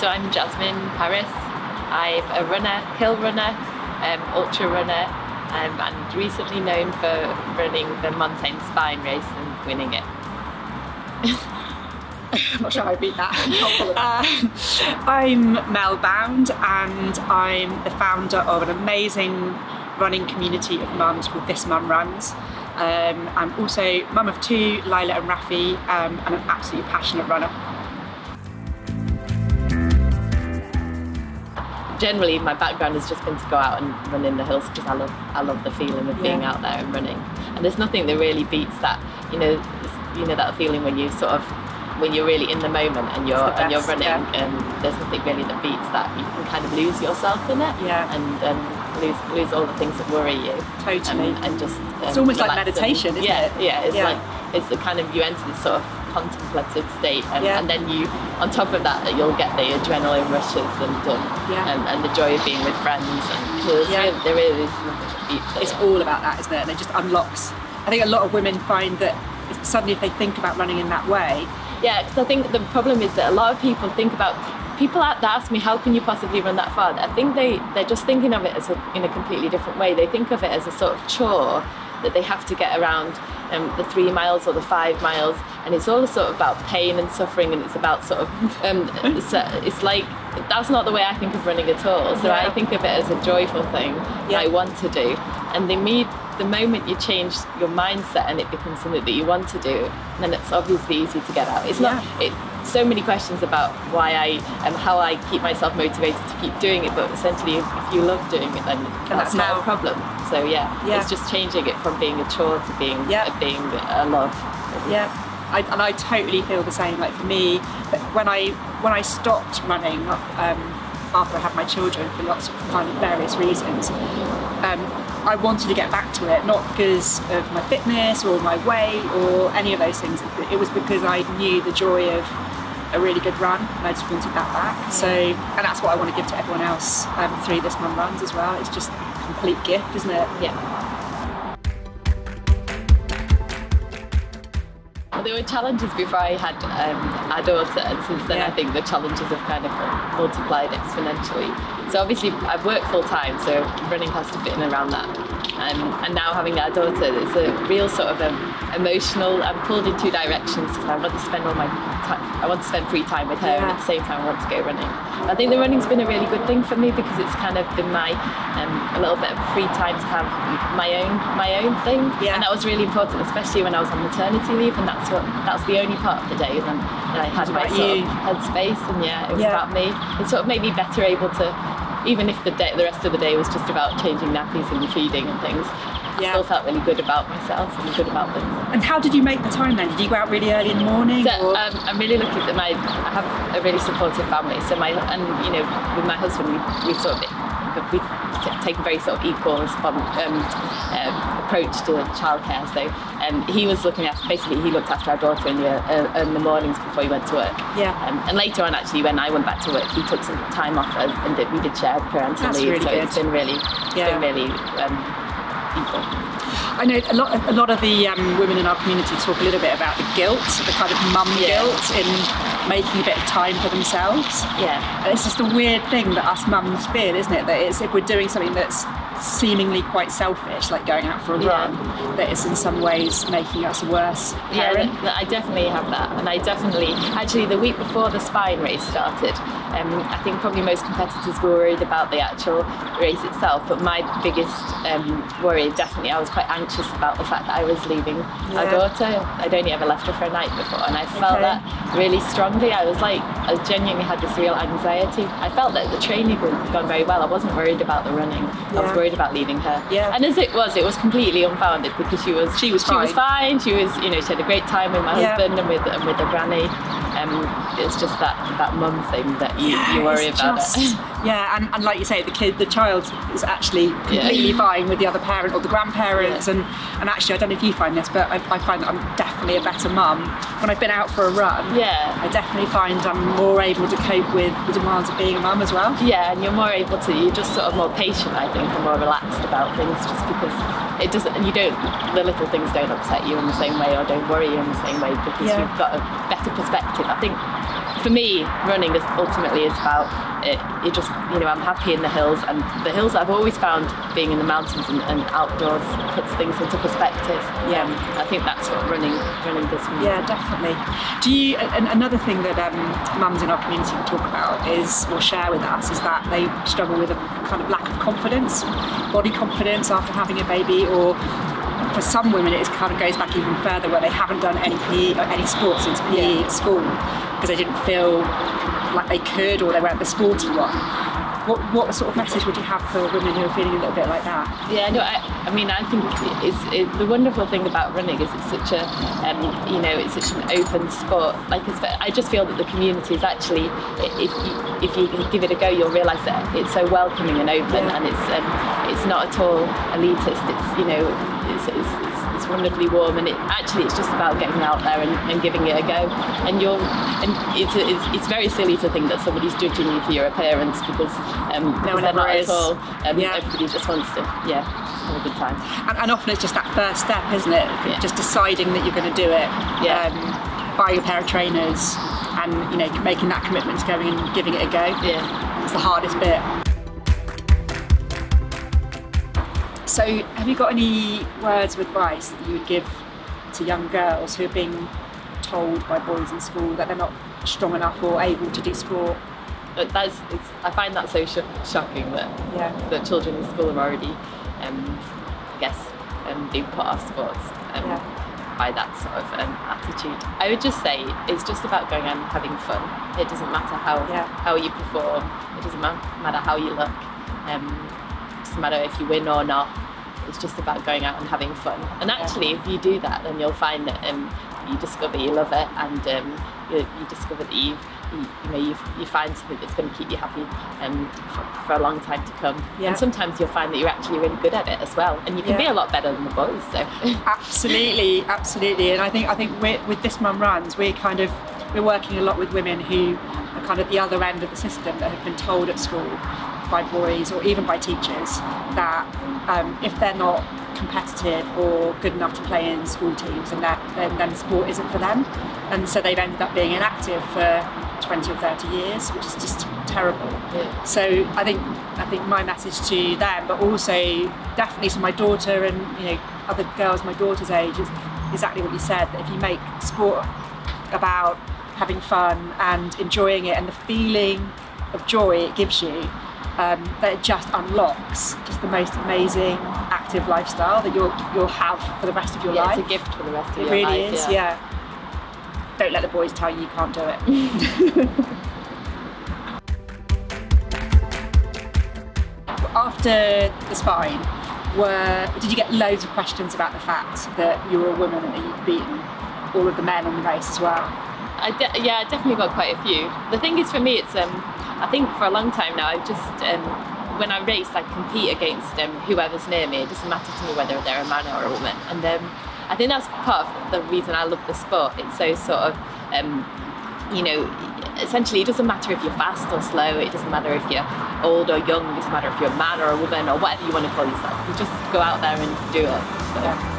So I'm Jasmin Paris. I'm a runner, hill runner, ultra runner, and recently known for running the Montane Spine race and winning it. I'm not sure I beat that. I'm Mel Bound, and I'm the founder of an amazing running community of mums called This Mum Runs. I'm also mum of two, Lila and Rafi, and an absolutely passionate runner. Generally, my background has just been to go out and run in the hills because I love the feeling of being out there and running. And there's nothing that really beats that. You know that feeling when you're really in the moment and you're running, and there's nothing really that beats that. You can kind of lose yourself in it, and lose all the things that worry you. Totally. And just it's almost like meditation, isn't it? Yeah. It's the kind of, you enter this sort of contemplative state, and then you, on top of that, you'll get the adrenaline rushes and the joy of being with friends. And there really is nothing that beats it. It's all about that, isn't it? And it just unlocks. I think a lot of women find that suddenly if they think about running in that way. Yeah, because I think the problem is that a lot of people think about, people that ask me, how can you possibly run that far? I think they're just thinking of it as in a completely different way. They think of it as a sort of chore that they have to get around the 3 miles or the 5 miles, and it's all sort of about pain and suffering, and it's about sort of it's like, that's not the way I think of running at all. So I think of it as a joyful thing that I want to do, and the moment you change your mindset and it becomes something that you want to do, then it's obviously easy to get out. It's not so many questions about why how I keep myself motivated to keep doing it, but essentially if you love doing it, then that's not a problem. So it's just changing it from being a chore to being a love. And I totally feel the same. Like for me, when I stopped running after I had my children for lots of kind of various reasons, I wanted to get back to it, not because of my fitness or my weight or any of those things. It was because I knew the joy of a really good run, and I just wanted that back. So, and that's what I want to give to everyone else through This Mum Runs as well. It's just a complete gift, isn't it? Yeah. Well, there were challenges before I had our daughter, and since then I think the challenges have kind of multiplied exponentially. So obviously I've worked full time, so running has to fit in around that. And now having our daughter, it's a real sort of emotional, I'm pulled in two directions because I want to spend all my time, I want to spend free time with her, and at the same time I want to go running. I think the running's been a really good thing for me because it's kind of been my a little bit of free time to have my own thing, and that was really important, especially when I was on maternity leave, and that's the only part of the day when I had my sort of headspace, and it was about me. It sort of made me better able to, even if the rest of the day was just about changing nappies and feeding and things, I still felt really good about myself and good about things. And how did you make the time then? Did you go out really early in the morning? So, I'm really lucky that I have a really supportive family. So with my husband, we take a very sort of equal approach to childcare. So he was looking after, basically he looked after our daughter in the mornings before he went to work. And later on, actually, when I went back to work, he took some time off, and we did share parental leave. Really good. It's been really equal. I know a lot of the women in our community talk a little bit about the guilt, the kind of mum guilt in making a bit of time for themselves. And it's just a weird thing that us mums feel, isn't it? That it's, if we're doing something that's seemingly quite selfish, like going out for a run, that it's in some ways making us a worse parent. I definitely have that, and I definitely, actually the week before the Spine race started, I think probably most competitors were worried about the actual race itself, but my biggest worry, definitely, I was quite anxious about the fact that I was leaving our daughter. I'd only ever left her for a night before, and I felt that really strongly. I genuinely had this real anxiety. I felt that the training had gone very well. I wasn't worried about the running. I was worried about leaving her. And as it was completely unfounded, because she was fine. She was, she had a great time with my husband and with the granny. It's just that mum thing that you worry about. And like you say, the child is actually completely fine with the other parent or the grandparents, and actually I don't know if you find this, but I find that I'm definitely a better mum when I've been out for a run. I definitely find I'm more able to cope with the demands of being a mum as well. And you're just sort of more patient, I think, and more relaxed about things, just because it doesn't, the little things don't upset you in the same way or don't worry you in the same way because you've got a better perspective. I think for me, running ultimately is about it. You just, I'm happy in the hills, and the hills I've always found being in the mountains and outdoors puts things into perspective. I think that's what running does for me. Yeah, definitely. Do you? Another thing that mums in our community will talk about or share with us is that they struggle with a kind of lack of confidence, body confidence after having a baby, or for some women it kind of goes back even further where they haven't done any PE or any sports since PE at school because they didn't feel like they could, or they weren't the sporty one. What sort of message would you have for women who are feeling a little bit like that? Yeah, no, I mean, I think the wonderful thing about running is it's such a, it's such an open sport. Like, I just feel that the community is actually, if you give it a go, you'll realise that it's so welcoming and open, and it's not at all elitist. It's wonderfully warm, and it's just about getting out there and giving it a go. And it's very silly to think that somebody's judging you for your appearance because no one ever is. At all. Everybody just wants to have a good time. And often it's just that first step, isn't it? Yeah. Just deciding that you're going to do it. Buying a pair of trainers, and making that commitment to going and giving it a go. Yeah, it's the hardest bit. So, have you got any words of advice that you would give to young girls who are being told by boys in school that they're not strong enough or able to do sport? I find that so shocking that children in school are already, being put off sports by that sort of attitude. I would just say it's just about going and having fun. It doesn't matter how you perform. It doesn't matter how you look. It doesn't matter if you win or not. It's just about going out and having fun. And actually, if you do that, then you'll find that you discover you love it, and you discover that you find something that's going to keep you happy for a long time to come. And sometimes you'll find that you're actually really good at it as well, and you can be a lot better than the boys. So absolutely. And I think with This Mum Runs, we're working a lot with women who are kind of the other end of the system, that have been told at school by boys or even by teachers that if they're not competitive or good enough to play in school teams, and then sport isn't for them, and so they've ended up being inactive for 20 or 30 years, which is just terrible. So I think my message to them, but also definitely to my daughter and other girls my daughter's age, is exactly what you said, that if you make sport about having fun and enjoying it and the feeling of joy it gives you, that it just unlocks just the most amazing active lifestyle that you'll have for the rest of your life. It's a gift for the rest of your life. It really is, yeah. Don't let the boys tell you can't do it. After the Spine, did you get loads of questions about the fact that you were a woman and that you'd beaten all of the men on the race as well? I definitely got quite a few. The thing is, for me, it's I think for a long time now, I've just when I race, I compete against whoever's near me. It doesn't matter to me whether they're a man or a woman. And I think that's part of the reason I love the sport. It's so sort of, essentially it doesn't matter if you're fast or slow. It doesn't matter if you're old or young. It doesn't matter if you're a man or a woman or whatever you want to call yourself. You just go out there and do it. So.